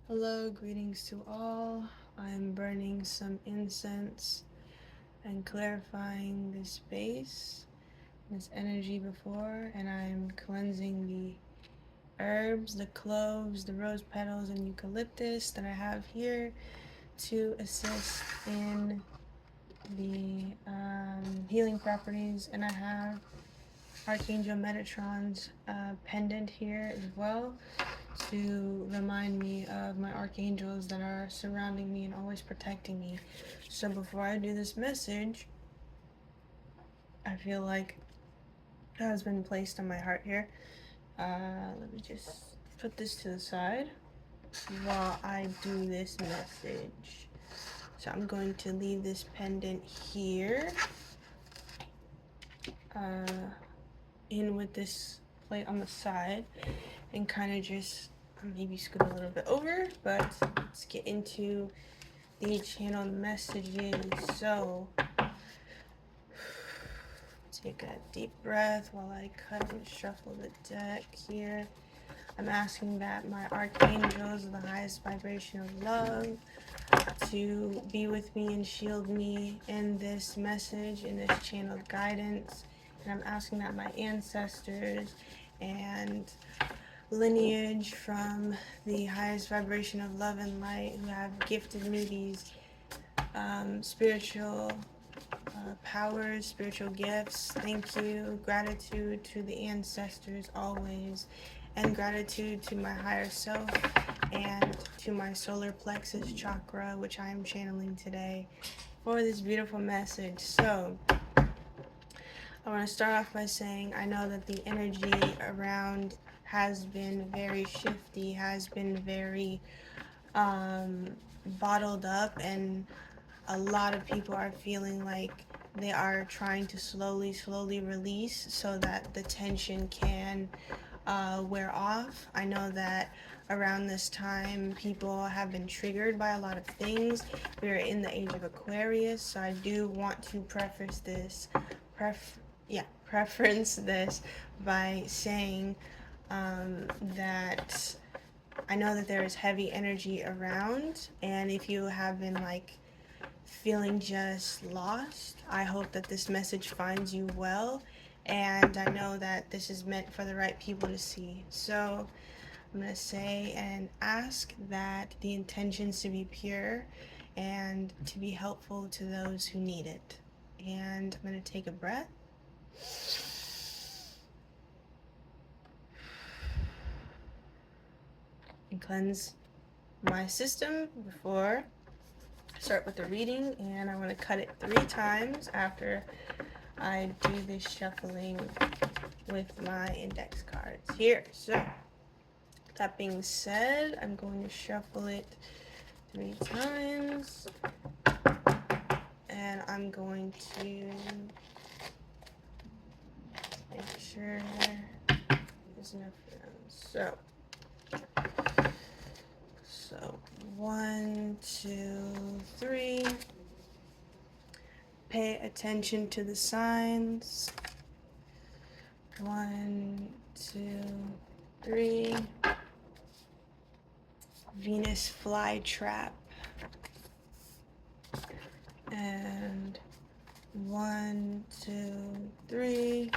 Hello, greetings to all. I'm burning some incense and clarifying this space, this energy before, and I'm cleansing the herbs, the cloves, the rose petals, and eucalyptus that I have here to assist in the healing properties. And I have Archangel Metatron's pendant here as well to remind me of my archangels that are surrounding me and always protecting me. So before I do this message, I feel like it has been placed on my heart here. Let me just put this to the side while I do this message. So I'm going to leave this pendant here, in with this plate on the side, and kind of just maybe scoot a little bit over, but let's get into the channeled messages. So take a deep breath while I cut and shuffle the deck here. I'm asking that my archangels of the highest vibration of love to be with me and shield me in this message, in this channeled guidance. And I'm asking that my ancestors and lineage from the highest vibration of love and light who have gifted me these spiritual powers, spiritual gifts. Thank you. Gratitude to the ancestors always. And gratitude to my higher self and to my solar plexus chakra, which I am channeling today for this beautiful message. So, I want to start off by saying I know that the energy around has been very shifty, has been very bottled up, and a lot of people are feeling like they are trying to slowly release so that the tension can wear off. I know that around this time people have been triggered by a lot of things. We're in the age of Aquarius, so I do want to preference this by saying that I know that there is heavy energy around, and if you have been feeling just lost, I hope that this message finds you well, and I know that this is meant for the right people to see. So I'm going to say and ask that the intentions to be pure and to be helpful to those who need it. And I'm going to take a breath and cleanse my system before I start with the reading. And I want to cut it 3 times after I do this shuffling with my index cards here. So that being said, I'm going to shuffle it 3 times, and I'm going to make sure there's enough room. So 1, 2, 3. Pay attention to the signs. 1, 2, 3. Venus flytrap. And 1, 2, 3.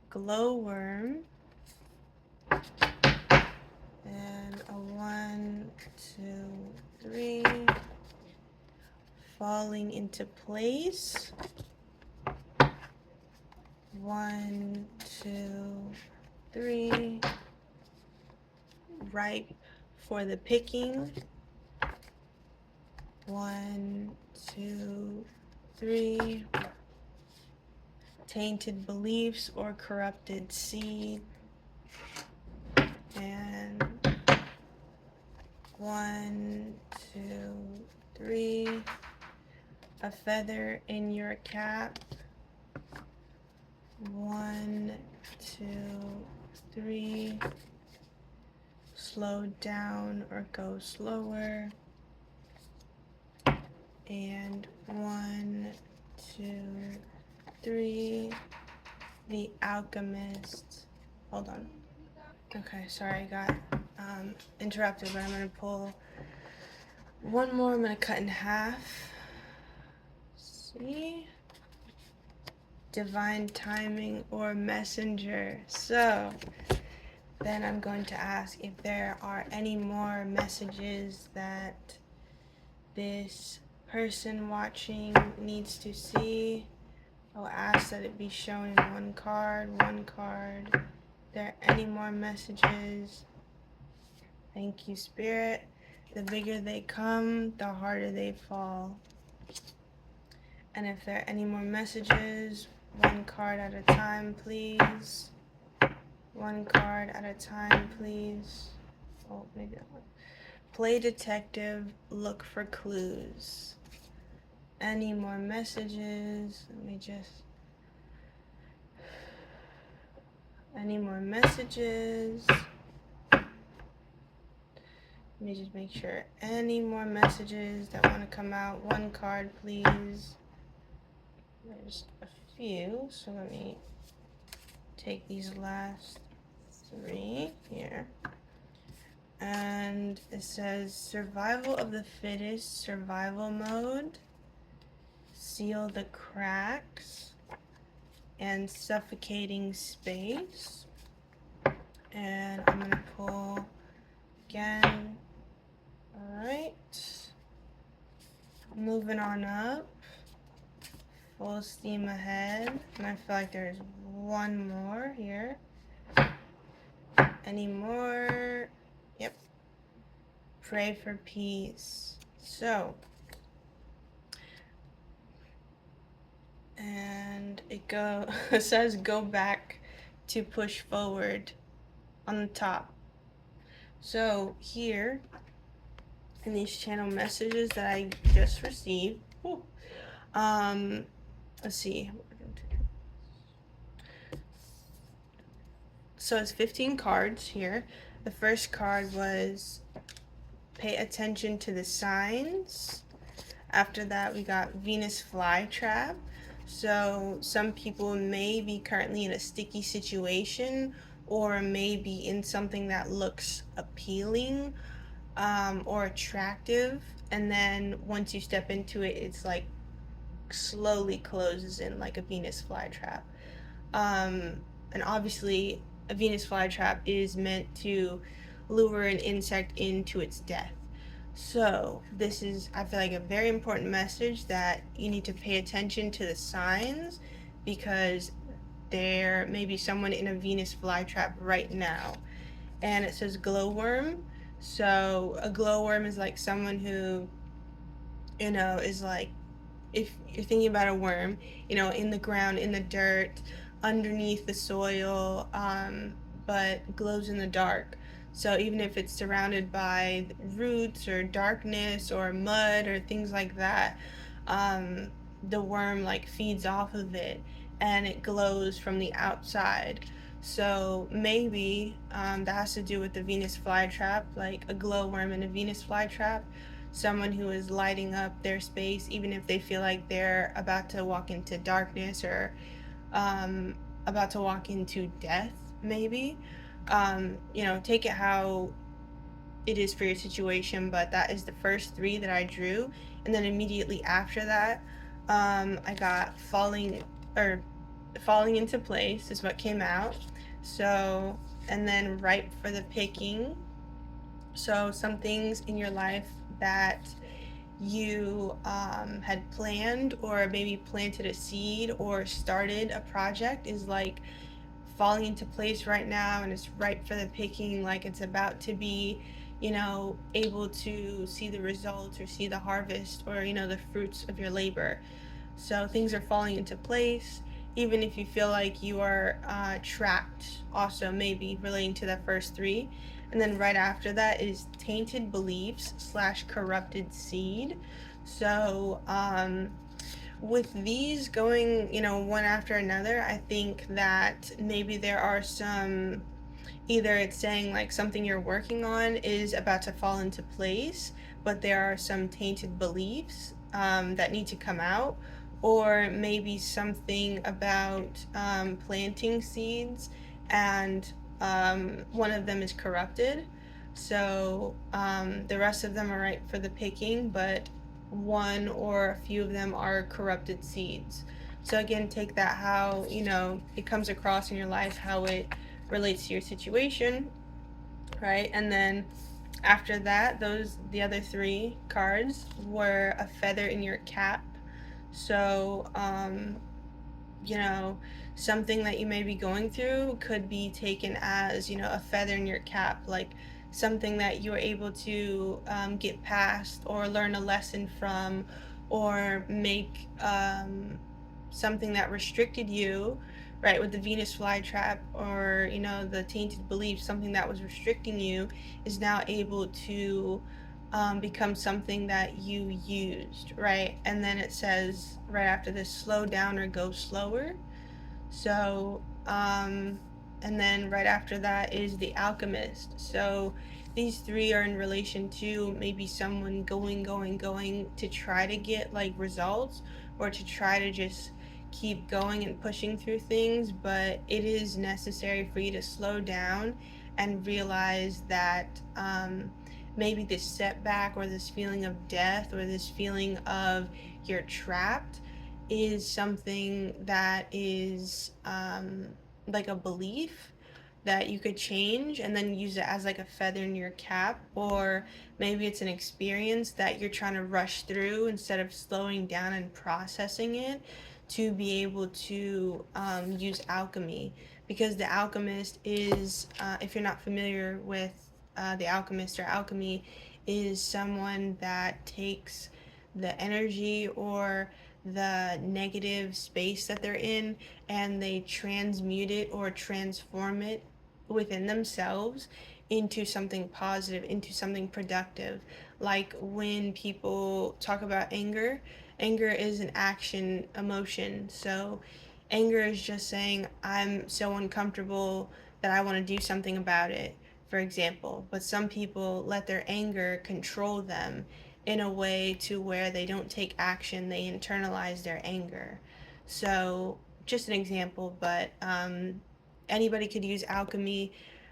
Glowworm. And a 1, 2, 3. Falling into place. 1, 2, 3. Ripe for the picking. 1, 2, 3. Tainted beliefs or corrupted seed. And 1, 2, 3. A feather in your cap. 1, 2, 3. Slow down or go slower. And 1, 2, 3. The Alchemist. Hold on. Okay, sorry, I got interrupted, but I'm going to pull one more. I'm going to cut in half. See? Divine timing or messenger. So then I'm going to ask if there are any more messages that this person watching needs to see. I'll ask that it be shown in one card, one card. Are there any more messages? Thank you, Spirit. The bigger they come, the harder they fall. And if there are any more messages, one card at a time, please. One card at a time, please. Oh, maybe that one. Play detective, look for clues. Any more messages? Let me just... Any more messages? Let me just make sure. Any more messages that want to come out? One card, please. There's a few, so let me take these last 3 here. And it says survival of the fittest, survival mode, seal the cracks, and suffocating space. And I'm gonna pull again. Alright, moving on up, full steam ahead, and I feel like there's one more here. Any more? Yep. Pray for peace. So, and it says go back to push forward on the top. So here in these channel messages that I just received, let's see. So it's 15 cards here. The first card was pay attention to the signs. After that, we got Venus flytrap. So some people may be currently in a sticky situation, or maybe in something that looks appealing or attractive, and then once you step into it, it's like slowly closes in like a Venus flytrap. And obviously a Venus flytrap is meant to lure an insect into its death. So this is, I feel like, a very important message that you need to pay attention to the signs, because there may be someone in a Venus flytrap right now. And it says glowworm. So a glowworm is like someone who, is like, if you're thinking about a worm, in the ground, in the dirt, underneath the soil, but glows in the dark. So even if it's surrounded by roots or darkness or mud or things like that, the worm like feeds off of it and it glows from the outside. So maybe that has to do with the Venus flytrap, like a glowworm in a Venus flytrap, someone who is lighting up their space even if they feel like they're about to walk into darkness or about to walk into death, maybe. Take it how it is for your situation, but that is the first 3 that I drew. And then immediately after that, I got falling into place is what came out. So, and then ripe for the picking. So some things in your life that you had planned or maybe planted a seed or started a project is like falling into place right now, and it's ripe for the picking, like it's about to be able to see the results or see the harvest or the fruits of your labor. So things are falling into place, even if you feel like you are trapped, also maybe relating to that first 3. And then right after that is tainted beliefs / corrupted seed. So with these going, one after another, I think that maybe there are some, either it's saying like something you're working on is about to fall into place, but there are some tainted beliefs that need to come out, or maybe something about planting seeds and one of them is corrupted. So the rest of them are ripe for the picking, but one or a few of them are corrupted seeds. So again, take that how, it comes across in your life, how it relates to your situation, right? And then after that, the other three cards were a feather in your cap. So, you know, something that you may be going through could be taken as, a feather in your cap, like something that you're able to get past or learn a lesson from, or make something that restricted you, right, with the Venus flytrap, or, the tainted belief, something that was restricting you is now able to become something that you used, right? And then it says right after this, slow down or go slower. So, and then right after that is the alchemist. So these three are in relation to maybe someone going to try to get like results, or to try to just keep going and pushing through things, but it is necessary for you to slow down and realize that maybe this setback, or this feeling of death, or this feeling of you're trapped, is something that is like a belief that you could change and then use it as like a feather in your cap, or maybe it's an experience that you're trying to rush through instead of slowing down and processing it to be able to use alchemy. Because the alchemist is, if you're not familiar with the alchemist or alchemy, is someone that takes the energy or the negative space that they're in, and they transmute it or transform it within themselves into something positive, into something productive. Like when people talk about anger, anger is an action emotion. So anger is just saying, I'm so uncomfortable that I want to do something about it, for example. But some people let their anger control them in a way to where they don't take action, they internalize their anger. So, just an example, but anybody could use alchemy,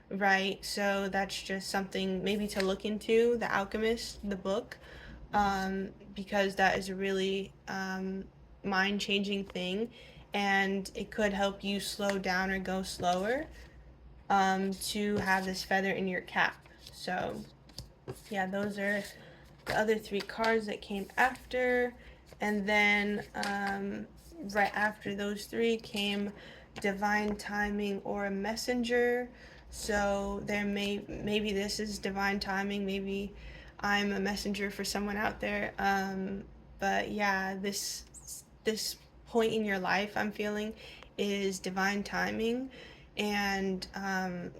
right? So, that's just something maybe to look into, The Alchemist, the book, because that is a really mind changing thing, and it could help you slow down or go slower, to have this feather in your cap. So, yeah, those are the other three cards that came after. And then right after those three came divine timing or a messenger. So maybe this is divine timing, maybe I'm a messenger for someone out there. But yeah, this point in your life, I'm feeling, is divine timing. And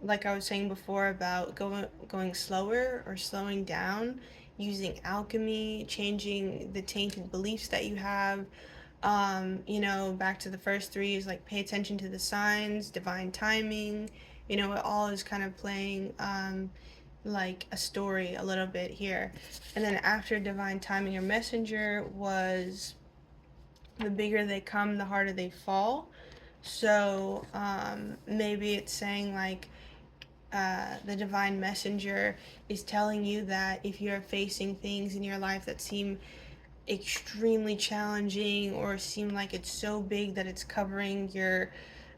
like I was saying before about going slower or slowing down, using alchemy, changing the tainted beliefs that you have. Back to the first three is like pay attention to the signs, divine timing. It all is kind of playing like a story a little bit here. And then after divine timing or messenger was the bigger they come, the harder they fall. So maybe it's saying like the divine messenger is telling you that if you're facing things in your life that seem extremely challenging, or seem like it's so big that it's covering your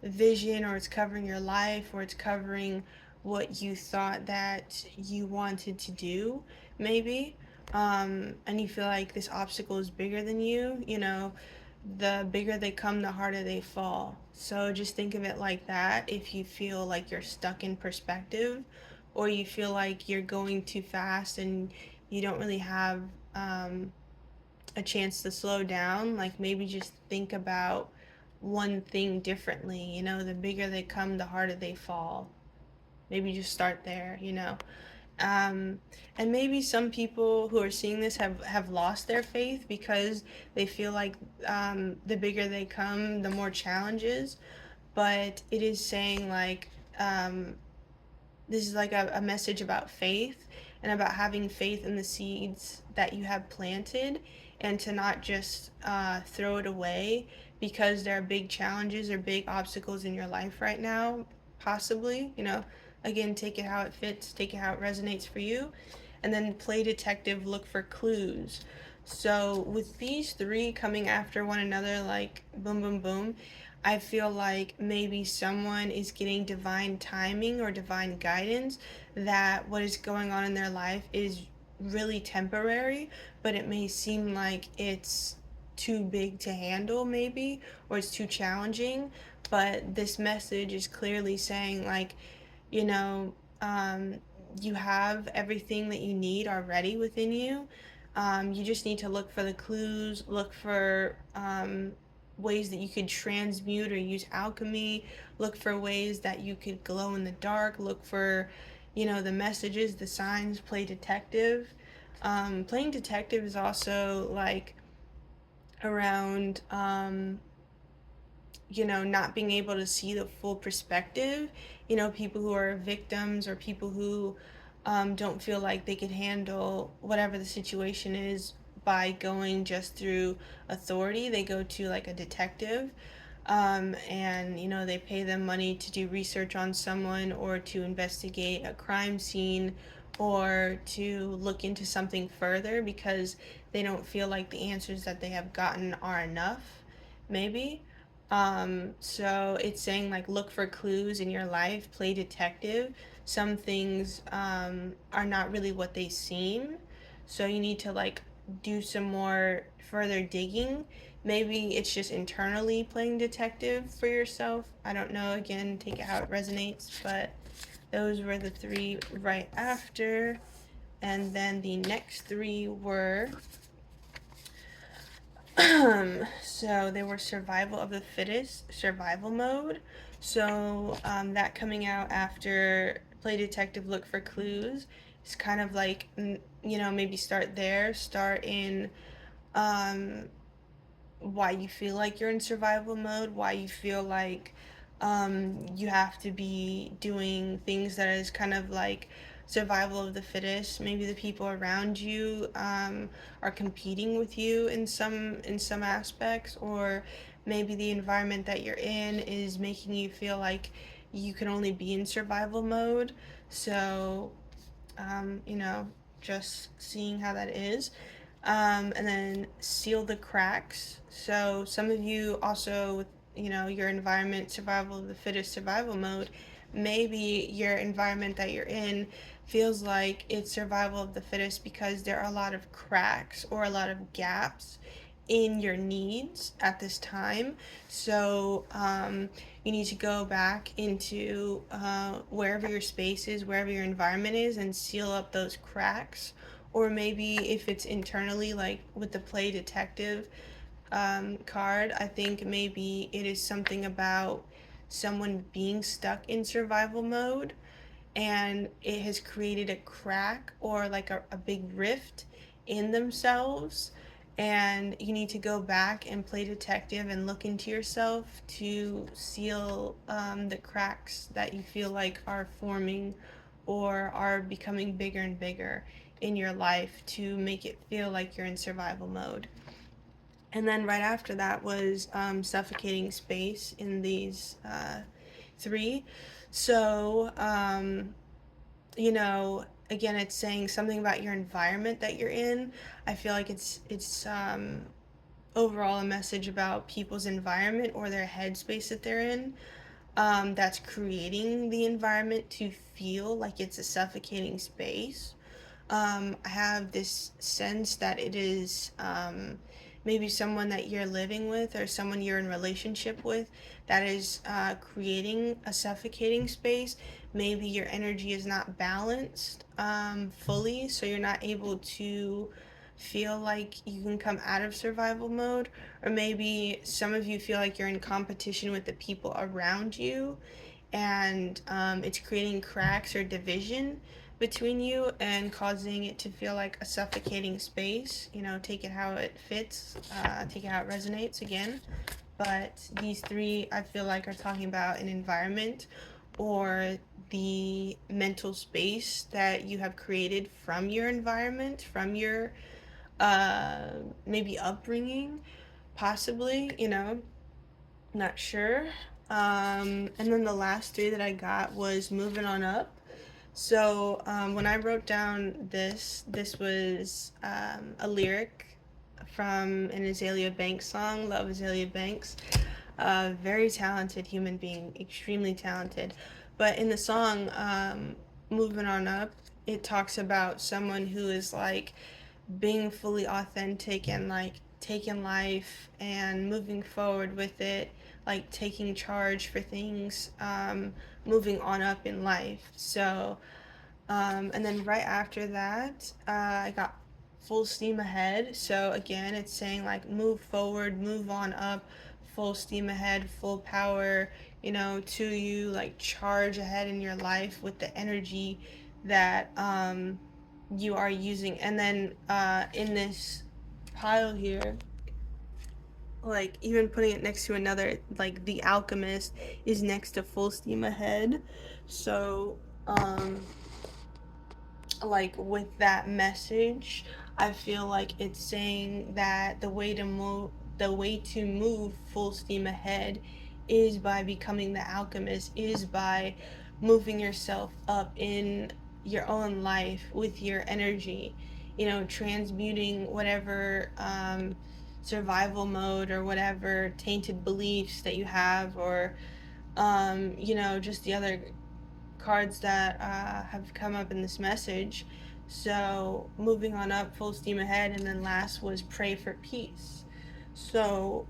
vision, or it's covering your life, or it's covering what you thought that you wanted to do, maybe, and you feel like this obstacle is bigger than you, the bigger they come, the harder they fall. So just think of it like that if you feel like you're stuck in perspective, or you feel like you're going too fast and you don't really have a chance to slow down. Like maybe just think about one thing differently. The bigger they come, the harder they fall. Maybe just start there. Um, and maybe some people who are seeing this have lost their faith because they feel like the bigger they come, the more challenges. But it is saying like this is like a message about faith, and about having faith in the seeds that you have planted, and to not just throw it away because there are big challenges or big obstacles in your life right now, possibly. Again, take it how it fits, take it how it resonates for you. And then play detective, look for clues. So with these three coming after one another, like boom, boom, boom, I feel like maybe someone is getting divine timing or divine guidance that what is going on in their life is really temporary, but it may seem like it's too big to handle, maybe, or it's too challenging. But this message is clearly saying, like, you know, um, you have everything that you need already within you. You just need to look for the clues, look for ways that you could transmute or use alchemy, look for ways that you could glow in the dark, look for, the messages, the signs, play detective. Playing detective is also like around not being able to see the full perspective. People who are victims or people who don't feel like they could handle whatever the situation is by going just through authority. They go to like a detective, and they pay them money to do research on someone or to investigate a crime scene or to look into something further because they don't feel like the answers that they have gotten are enough, maybe. So it's saying like look for clues in your life, play detective. Some things are not really what they seem, so you need to like do some more further digging. Maybe it's just internally playing detective for yourself. I don't know. Again, take it how it resonates. But those were the three right after, and then the next three were so they were survival of the fittest, survival mode. So that coming out after play detective, look for clues. It's kind of like, maybe start there, start in um, why you feel like you're in survival mode, why you feel like you have to be doing things that is kind of like survival of the fittest. Maybe the people around you are competing with you in some aspects, or maybe the environment that you're in is making you feel like you can only be in survival mode. So um, you know, just seeing how that is. And then seal the cracks. So some of you also, with your environment, survival of the fittest, survival mode, maybe your environment that you're in feels like it's survival of the fittest because there are a lot of cracks or a lot of gaps in your needs at this time. So you need to go back into wherever your space is, wherever your environment is, and seal up those cracks. Or maybe if it's internally, like with the play detective card, I think maybe it is something about someone being stuck in survival mode and it has created a crack or like a big rift in themselves, and you need to go back and play detective and look into yourself to seal the cracks that you feel like are forming or are becoming bigger and bigger in your life to make it feel like you're in survival mode. And then right after that was suffocating space in these three. So again, it's saying something about your environment that you're in. I feel like it's overall a message about people's environment or their headspace that they're in. That's creating the environment to feel like it's a suffocating space. I have this sense that it is maybe someone that you're living with or someone you're in relationship with that is creating a suffocating space. Maybe your energy is not balanced fully, so you're not able to feel like you can come out of survival mode. Or maybe some of you feel like you're in competition with the people around you, and it's creating cracks or division between you and causing it to feel like a suffocating space. Take it how it fits, take it how it resonates again. But these three, I feel like, are talking about an environment or the mental space that you have created from your environment, from your maybe upbringing, possibly, not sure. And then the last three that I got was Moving On Up. So when I wrote down this was a lyric from an Azalea Banks song, Love Azalea Banks. A very talented human being, extremely talented. But in the song, Moving On Up, it talks about someone who is like being fully authentic and like taking life and moving forward with it, like taking charge for things, moving on up in life. So, and then right after that, I got Full Steam Ahead. So again, it's saying like move forward, move on up, full steam ahead, full power, to you, like charge ahead in your life with the energy that you are using. And then in this pile here, like even putting it next to another, like The Alchemist is next to Full Steam Ahead. So, like with that message, I feel like it's saying that the way to move full steam ahead is by becoming the alchemist, is by moving yourself up in your own life with your energy, transmuting whatever survival mode or whatever tainted beliefs that you have, or just the other cards that have come up in this message. So, moving on up, full steam ahead, and then last was pray for peace. So,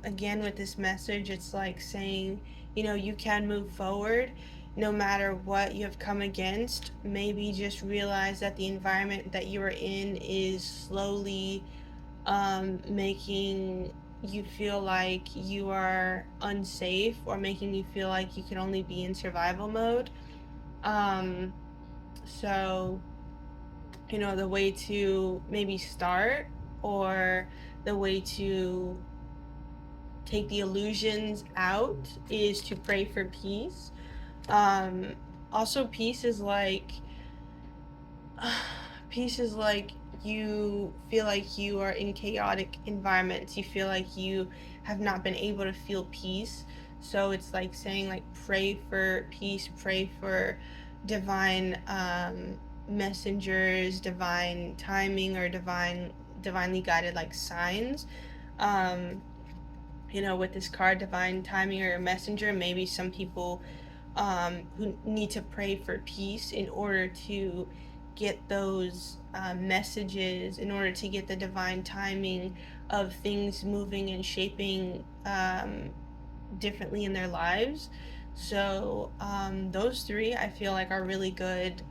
again, with this message, it's like saying, you can move forward no matter what you have come against. Maybe just realize that the environment that you are in is slowly making you feel like you are unsafe, or making you feel like you can only be in survival mode. Um, so, the way to maybe start, or the way to take the illusions out, is to pray for peace. Um, Also, peace is like, peace is like you feel like you are in chaotic environments. You feel like you have not been able to feel peace. So it's like saying, like, pray for peace, pray for divine messengers, divine timing, or divinely guided like signs. Um, with this card, divine timing or messenger, maybe some people who need to pray for peace in order to get those messages, in order to get the divine timing of things moving and shaping differently in their lives. So those three I feel like are really good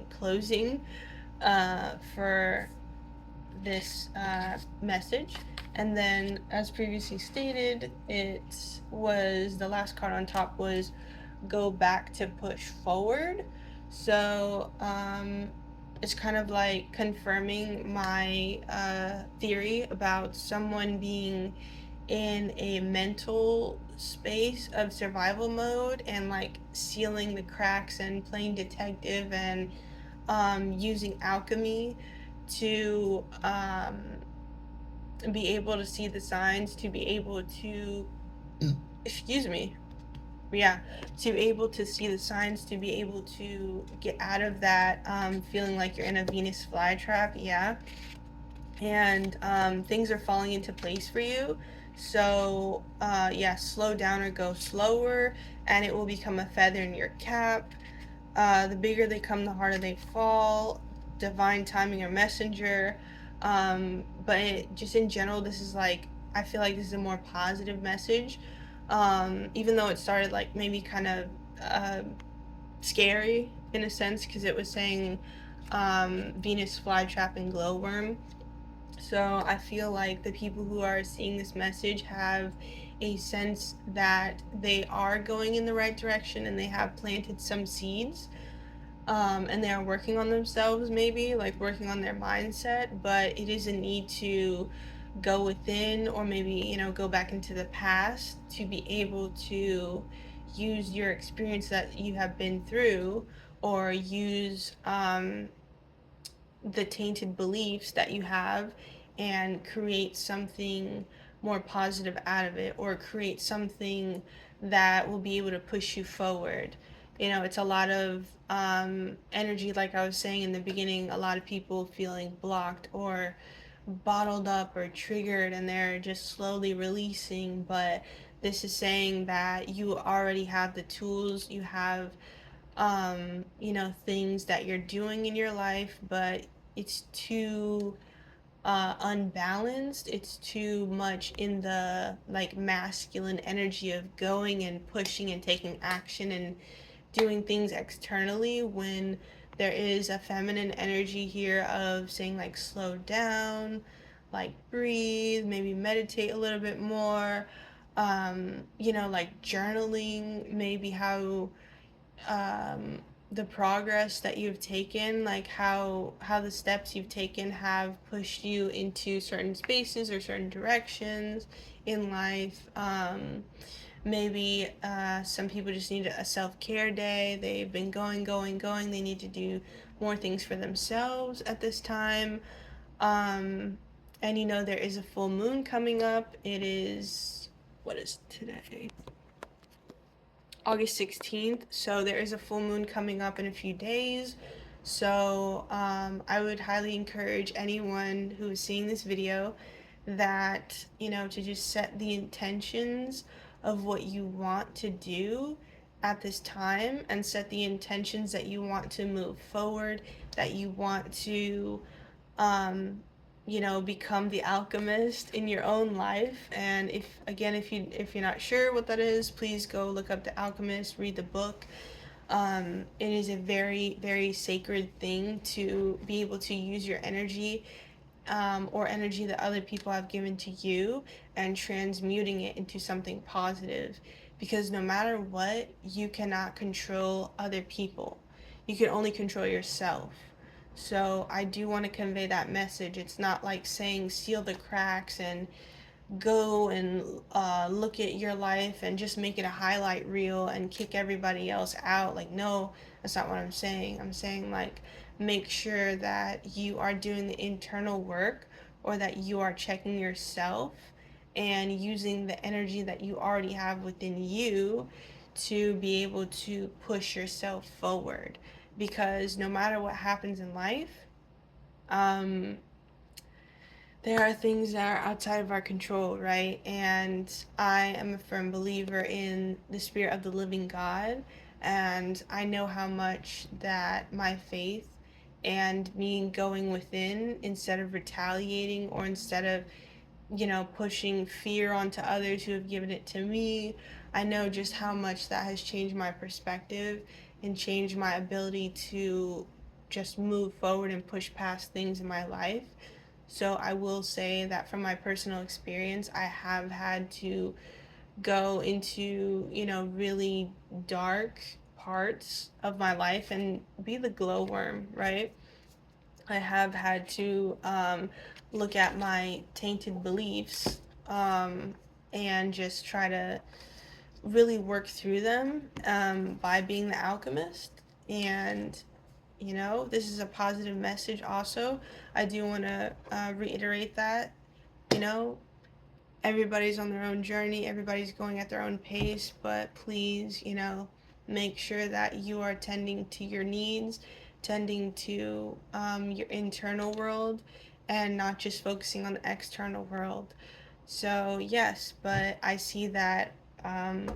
closing for this message. And then, as previously stated, it was the last card on top was go back to push forward. So it's kind of like confirming my theory about someone being in a mental space of survival mode, and like sealing the cracks and playing detective, and using alchemy to be able to see the signs, to be able to, excuse me, yeah, to be able to see the signs, to be able to get out of that feeling like you're in a Venus flytrap, yeah. And things are falling into place for you. So, yeah, slow down or go slower, and it will become a feather in your cap. The bigger they come, the harder they fall. Divine timing or messenger. But just in general, this is like, I feel like this is a more positive message. Even though it started like maybe kind of scary in a sense, because it was saying Venus flytrap and glowworm. So I feel like the people who are seeing this message have a sense that they are going in the right direction, and they have planted some seeds, and they are working on themselves, maybe like working on their mindset. But it is a need to go within, or maybe go back into the past, to be able to use your experience that you have been through, or use the tainted beliefs that you have, and create something more positive out of it, or create something that will be able to push you forward. You know, it's a lot of energy, like I was saying in the beginning, a lot of people feeling blocked or bottled up or triggered, and they're just slowly releasing. But this is saying that you already have the tools, you have you know, things that you're doing in your life, but it's too unbalanced. It's too much in the like masculine energy of going and pushing and taking action and doing things externally, when there is a feminine energy here of saying like slow down, like breathe, maybe meditate a little bit more, you know, like journaling, maybe how um, the progress that you've taken, like how the steps you've taken have pushed you into certain spaces or certain directions in life. Maybe some people just need a self-care day. They've been going. They need to do more things for themselves at this time. Um, and you know, there is a full moon coming up. It is, what is today? August 16th. So there is a full moon coming up in a few days. So I would highly encourage anyone who is seeing this video that, you know, to just set the intentions of what you want to do at this time, and set the intentions that you want to move forward, that you want to um, you know, become the alchemist in your own life. And if again, if you're not sure what that is, please go look up The Alchemist, read the book. It is a very, very sacred thing to be able to use your energy, or energy that other people have given to you, and transmuting it into something positive. Because no matter what, you cannot control other people. You can only control yourself. So I do want to convey that message. It's not like saying seal the cracks and go and look at your life and just make it a highlight reel and kick everybody else out. Like, no, that's not what I'm saying. I'm saying, like, make sure that you are doing the internal work, or that you are checking yourself and using the energy that you already have within you to be able to push yourself forward. Because no matter what happens in life, um, there are things that are outside of our control, right? And I am a firm believer in the spirit of the living God. And I know how much that my faith and me going within, instead of retaliating, or instead of, you know, pushing fear onto others who have given it to me, I know just how much that has changed my perspective and changed my ability to just move forward and push past things in my life. So I will say that from my personal experience, I have had to go into, you know, really dark parts of my life and be the glowworm, right? I have had to look at my tainted beliefs, and just try to really work through them, by being the alchemist. And you know, this is a positive message also. I do want to reiterate that, you know, everybody's on their own journey, everybody's going at their own pace, but please, you know, make sure that you are tending to your needs, tending to your internal world, and not just focusing on the external world. So, yes, but I see that um,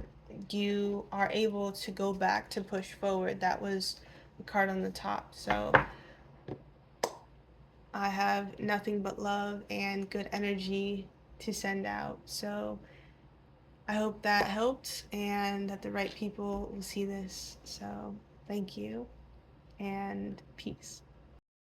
you are able to go back to push forward. That was the card on the top. So, I have nothing but love and good energy to send out. So, I hope that helped and that the right people will see this. So, thank you and peace.